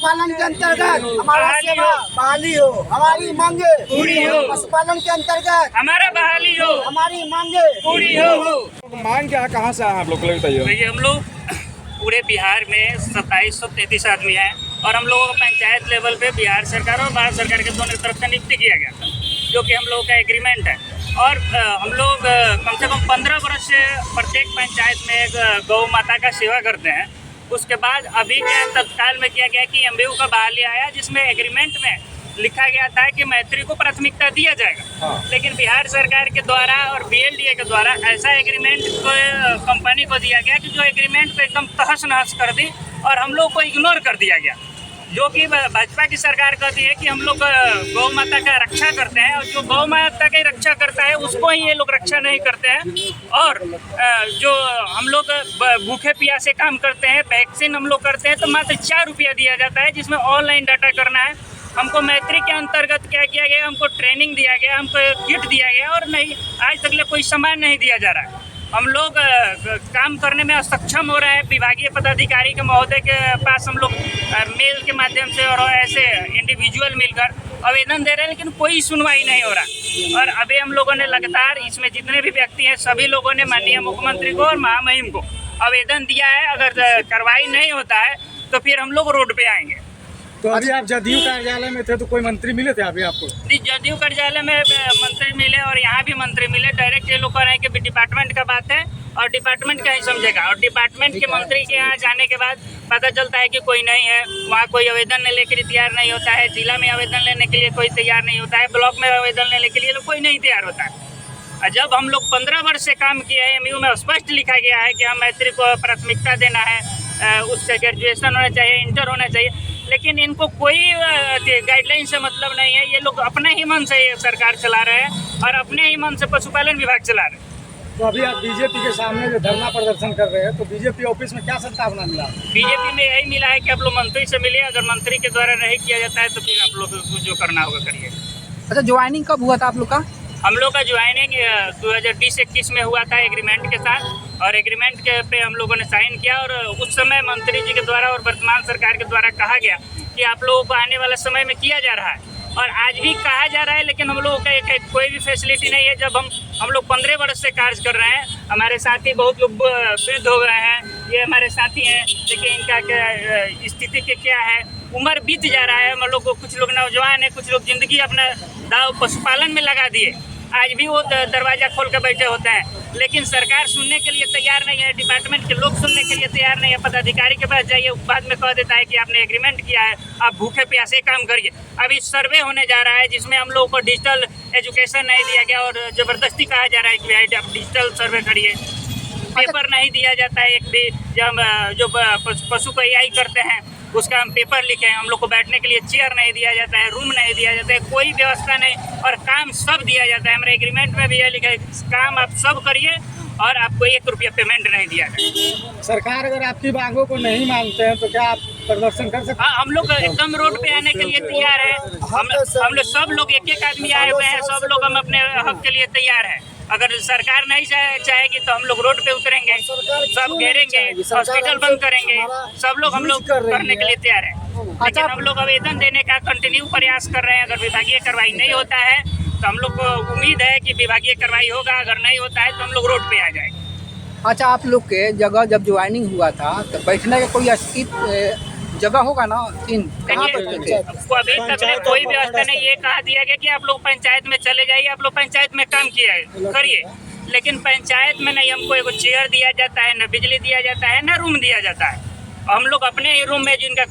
पशुपालन के अंतर्गत हमारा सेवा बहाली हो, हमारी मांगे पूरी हो। पशुपालन के अंतर्गत हमारा बहाली हो, हमारी मांगे पूरी हो। मांग क्या, कहाँ से आए आप लोग बताइए। भैया हम लोग पूरे बिहार में 2733 आदमी हैं और हम लोगों को पंचायत लेवल पे बिहार सरकार और भारत सरकार के दोनों तरफ से नियुक्ति किया गया था, जो कि हम लोगों का एग्रीमेंट है। और हम लोग कम से कम 15 वर्ष से प्रत्येक पंचायत में एक गौ माता का सेवा करते हैं। उसके बाद अभी क्या तत्काल में किया गया कि एमबीयू का बहाली आया, जिसमें एग्रीमेंट में लिखा गया था कि मैत्री को प्राथमिकता दिया जाएगा। लेकिन बिहार सरकार के द्वारा और बीएलडीए के द्वारा ऐसा एग्रीमेंट कंपनी को दिया गया कि जो एग्रीमेंट को एकदम तहस नहस कर दी और हम लोग को इग्नोर कर दिया गया। जो कि भाजपा की सरकार कहती है कि हम लोग गौ माता का रक्षा करते हैं, और जो गौ माता की रक्षा करता है उसको ही ये लोग रक्षा नहीं करते हैं। और जो हम लोग भूखे प्यासे काम करते हैं, वैक्सीन हम लोग करते हैं, तो मात्र 4 रुपया दिया जाता है, जिसमें ऑनलाइन डाटा करना है। हमको मैत्री के अंतर्गत क्या किया गया, हमको ट्रेनिंग दिया गया, हमको किट दिया गया, और नहीं आज तक कोई सामान नहीं दिया जा रहा है। हम लोग काम करने में असक्षम हो रहे हैं। विभागीय पदाधिकारी के महोदय के पास हम लोग मेल के माध्यम से और ऐसे इंडिविजुअल मिलकर आवेदन दे रहे हैं, लेकिन कोई सुनवाई नहीं हो रहा। और अभी हम लोगों ने लगातार इसमें जितने भी व्यक्ति हैं सभी लोगों ने माननीय मुख्यमंत्री को और महामहिम को आवेदन दिया है। अगर कार्रवाई नहीं होता है तो फिर हम लोग रोड पे आएंगे। तो अभी आप जदयू कार्यालय में थे तो कोई मंत्री मिले थे अभी आपको? जी, जदयू कार्यालय में मंत्री मिले और यहाँ भी मंत्री मिले। डायरेक्ट ये लोग कह रहे हैं कि डिपार्टमेंट का बात है और डिपार्टमेंट क्या ही समझेगा। और डिपार्टमेंट के मंत्री के यहाँ जाने के बाद पता चलता है कि कोई नहीं है, वहाँ कोई आवेदन लेने के लिए तैयार नहीं होता है, जिला में आवेदन लेने के लिए कोई तैयार नहीं होता है, ब्लॉक में आवेदन लेने के लिए कोई नहीं तैयार होता है। जब हम लोग 15 वर्ष से काम किए हैं, एमयू में स्पष्ट लिखा गया है कि हम मैत्री को प्राथमिकता देना है, उसका ग्रेजुएशन होना चाहिए, इंटर होना चाहिए, लेकिन इनको कोई गाइडलाइन से मतलब नहीं है। ये लोग अपने ही मन से ये सरकार चला रहे हैं और अपने ही मन से पशुपालन विभाग चला रहे हैं। तो अभी आप बीजेपी के सामने जो धरना प्रदर्शन कर रहे हैं, तो बीजेपी ऑफिस में क्या संभावना मिला? बीजेपी में यही मिला है कि आप लोग मंत्री से मिले, अगर मंत्री के द्वारा नहीं किया जाता है तो फिर आप लोग को जो करना होगा करिए। अच्छा, ज्वाइनिंग कब हुआ था आप लोग का? हम लोग का ज्वाइनिंग 2020-21 में हुआ था एग्रीमेंट के साथ, और एग्रीमेंट के पे हम लोगों ने साइन किया। और उस समय मंत्री जी के द्वारा और वर्तमान सरकार के द्वारा कहा गया कि आप लोगों को आने वाले समय में किया जा रहा है, और आज भी कहा जा रहा है, लेकिन हम लोगों का कोई भी फैसिलिटी नहीं है। जब हम लोग 15 वर्ष से कार्य कर रहे हैं, हमारे साथी बहुत लोग वृद्ध हो गए हैं, ये हमारे साथी हैं, लेकिन इनका क्या स्थिति के क्या है, उम्र बीत जा रहा है। हम लोग को कुछ लोग नौजवान हैं, कुछ लोग जिंदगी अपना दाव पशुपालन में लगा दिए, आज भी वो दरवाज़ा खोल कर बैठे होते हैं, लेकिन सरकार सुनने के लिए तैयार नहीं है, डिपार्टमेंट के लोग सुनने के लिए तैयार नहीं है। पदाधिकारी के पास जाइए, बाद में कह देता है कि आपने एग्रीमेंट किया है, आप भूखे प्यासे काम करिए। अभी सर्वे होने जा रहा है, जिसमें हम लोगों को डिजिटल एजुकेशन नहीं दिया गया और ज़बरदस्ती कहा जा रहा है कि आप डिजिटल सर्वे करिए। पेपर नहीं दिया जाता है एक भी। जब जो पशु को AI करते हैं उसका हम पेपर लिखे हैं, हम लोग को बैठने के लिए चेयर नहीं दिया जाता है, रूम नहीं दिया जाता है, कोई व्यवस्था नहीं, और काम सब दिया जाता है। हमारे एग्रीमेंट में भी यह लिखा है, काम आप सब करिए और आपको 1 रुपया पेमेंट नहीं दिया जाए। सरकार अगर आपकी मांगों को नहीं मानते हैं तो क्या आप प्रदर्शन कर सकते हैं? हाँ, हम लोग एकदम रोड पे आने के लिए तैयार है। हम लोग सब लोग एक आदमी आए हुए हैं, सब लोग हम अपने हक के लिए तैयार हैं। अगर सरकार नहीं चाहेगी तो हम लोग रोड पे उतरेंगे, सब घेरेंगे, हॉस्पिटल बंद करेंगे, सब लोग हम लोग करने के लिए तैयार हैं। लेकिन हम लोग आवेदन देने का कंटिन्यू प्रयास कर रहे हैं। अगर विभागीय कार्रवाई नहीं होता है तो हम लोग को उम्मीद है कि विभागीय कार्रवाई होगा, अगर नहीं होता है तो हम लोग रोड पे आ जाएंगे। अच्छा, आप लोग के जगह जब ज्वाइनिंग हुआ था तो बैठने का कोई स्थित जगह होगा ना? कहाँ बैठते थे? अभी तक कोई व्यवस्था नहीं। ये कहा दिया गया कि आप लोग पंचायत में चले जाइए, आप लोग पंचायत में काम किया करिए, लेकिन पंचायत में नहीं हमको एगो चेयर दिया जाता है, न बिजली दिया जाता है, न रूम दिया जाता है। हम लोग अपने ही रूम में जिनका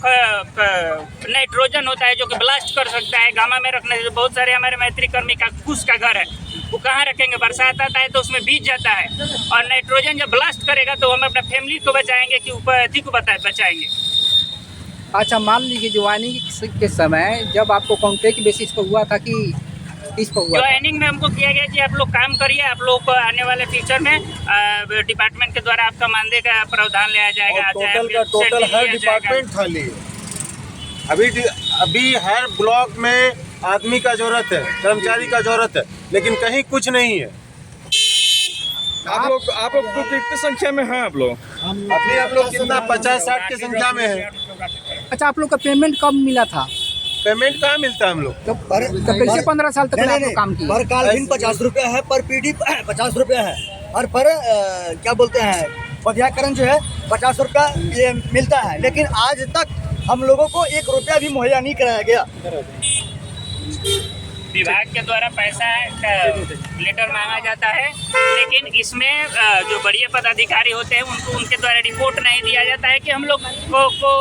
नाइट्रोजन होता है जो कि ब्लास्ट कर सकता है, गामा में रखने से बहुत सारे हमारे मैत्री कर्मी का कुछ का घर है, वो कहाँ रखेंगे? बरसात आता है तो उसमें बीत जाता है, और नाइट्रोजन जब ब्लास्ट करेगा तो हम अपना फैमिली को बचाएंगे कि अति को बचाएंगे। अच्छा, मान लीजिए ज्वाइनिंग के समय जब आपको कॉन्ट्रैक्ट बेसिस पर हुआ था कि किस पर हुआ? ज्वाइनिंग में हमको किया गया कि आप लोग काम करिए, आप लोग को आने वाले फ्यूचर में डिपार्टमेंट के द्वारा आपका मानदेय का प्रावधान लिया जाएगा। टोटल हर डिपार्टमेंट खाली है। अभी हर ब्लॉक में आदमी का जरूरत है, कर्मचारी का जरूरत है, लेकिन कहीं कुछ नहीं है। आप लोग कितनी संख्या में हैं? आप लोग आप लोग कितना 50-60 की संख्या में है। अच्छा, आप लोग का पेमेंट कब मिला था? पेमेंट कहाँ मिलता है हम लोग? तो कैसे 15 साल तक आप लोग काम किए? पर कालीन 50 रुपया है, पर पीडी 50 रुपया है, और पर क्या बोलते हैं पदयाकरण जो है 50 रुपया ये मिलता है। लेकिन आज तक हम लोगों को 1 रुपया भी मुहैया नहीं कराया गया। विभाग के द्वारा पैसा लेटर मांगा जाता है, लेकिन इसमें जो बड़े पदाधिकारी होते हैं उनको उनके द्वारा रिपोर्ट नहीं दिया जाता है कि हम लोग को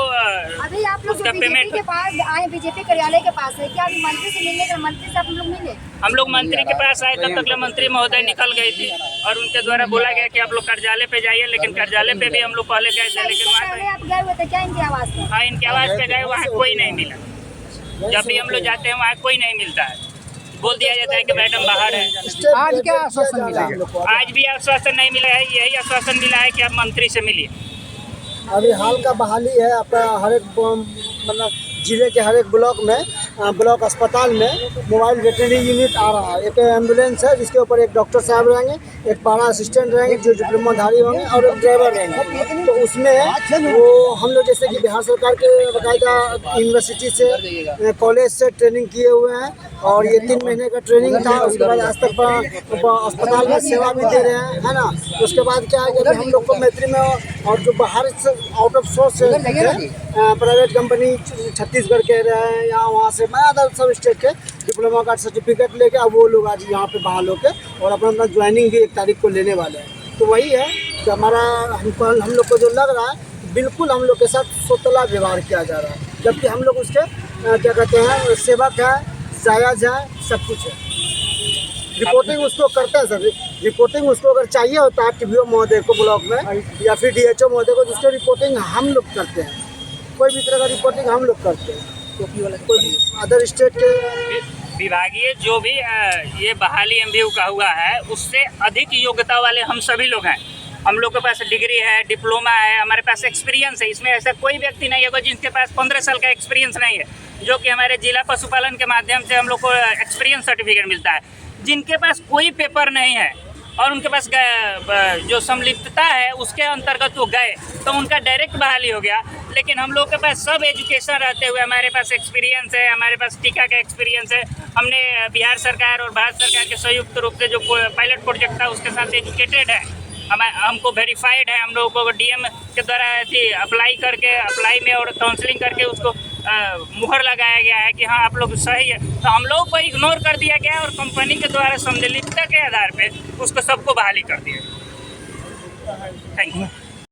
अभी आप लोग उसका बीजेपी पेमेंट के पास आए, बीजेपी कार्यालय के पास है क्या? अभी मंत्री से मिलने का, मंत्री से आप लोग मिले? हम लोग मंत्री के पास आए तब तक मंत्री महोदय निकल गई थी और उनके द्वारा बोला गया कि आप लोग कार्यालय पे जाइए, लेकिन कार्यालय पे भी हम लोग पहले गए थे, लेकिन वहाँ पहले आप गए हुए थे क्या इनके आवास में? हाँ, इनके आवास पे गए, वहाँ कोई नहीं मिला। जब भी हम लोग जाते हैं वहाँ कोई नहीं मिलता है, बोल दिया जाता है कि मैडम बाहर है। आज क्या आश्वासन मिला? आज भी आश्वासन नहीं मिला है, यही आश्वासन मिला है कि आप मंत्री से मिलिए। अभी हाल का बहाली है अपना हर एक मतलब जिले के हर एक ब्लॉक में, ब्लॉक अस्पताल में मोबाइल वेटरनरी यूनिट आ रहा है। एक एम्बुलेंस है जिसके ऊपर एक डॉक्टर साहब रहेंगे, एक पारा असिस्टेंट रहेंगे जो डिप्लोमाधारी होंगे, और एक ड्राइवर रहेंगे। तो उसमें वो हम लोग जैसे कि बिहार सरकार के बाकायदा यूनिवर्सिटी से कॉलेज से ट्रेनिंग किए हुए हैं, और ये 3 महीने का ट्रेनिंग था। उसके बाद आज तक अस्पताल में सेवा भी दे रहे हैं, है ना। उसके बाद क्या है कि हम लोग को मैत्री में और जो बाहर से out of source private company Chhattisgarh के रहे हैं या वहाँ से मैं अदर सब स्टेट के डिप्लोमा का सर्टिफिकेट लेके अब वो लोग आज यहाँ पे बहाल होके और अपना ज्वाइनिंग भी 1 तारीख को लेने वाले हैं। तो वही है कि हमारा हम लोग को जो लग रहा है बिल्कुल हम लोग के साथ सोतला व्यवहार किया जा रहा है, जबकि हम लोग उसके क्या कहते हैं सेवक है, जायज़ है, सब कुछ है। रिपोर्टिंग उसको करते हैं सर, रिपोर्टिंग उसको अगर चाहिए होता है टीवीओ महोदय को ब्लॉक में या फिर डीएचओ महोदय को, जिसकी रिपोर्टिंग हम लोग करते हैं। कोई भी तरह का रिपोर्टिंग हम लोग करते हैं, कोई अदर स्टेट के विभागीय जो भी ये बहाली एमबीयू का हुआ है उससे अधिक योग्यता वाले हम सभी लोग हैं। हम लोग के पास डिग्री है, डिप्लोमा है, हमारे पास एक्सपीरियंस है। इसमें ऐसा कोई व्यक्ति नहीं होगा जिनके पास 15 साल का एक्सपीरियंस नहीं है, जो कि हमारे जिला पशुपालन के माध्यम से हम लोग को एक्सपीरियंस सर्टिफिकेट मिलता है। जिनके पास कोई पेपर नहीं है और उनके पास जो संलिप्तता है उसके अंतर्गत वो गए तो उनका डायरेक्ट बहाली हो गया। लेकिन हम लोग के पास सब एजुकेशन रहते हुए हमारे पास एक्सपीरियंस है, हमारे पास टीका का एक्सपीरियंस है। हमने बिहार सरकार और भारत सरकार के संयुक्त रूप से जो पायलट प्रोजेक्ट था उसके साथ एजुकेटेड है, हमको वेरीफाइड है। हम लोगों को डीएम के द्वारा अप्लाई में और काउंसलिंग करके उसको मुहर लगाया गया है कि हाँ आप लोग सही है। तो हम लोगों को इग्नोर कर दिया गया और कंपनी के द्वारा संलिप्तता के आधार पे उसको सबको बहाली कर दिया। Thank you.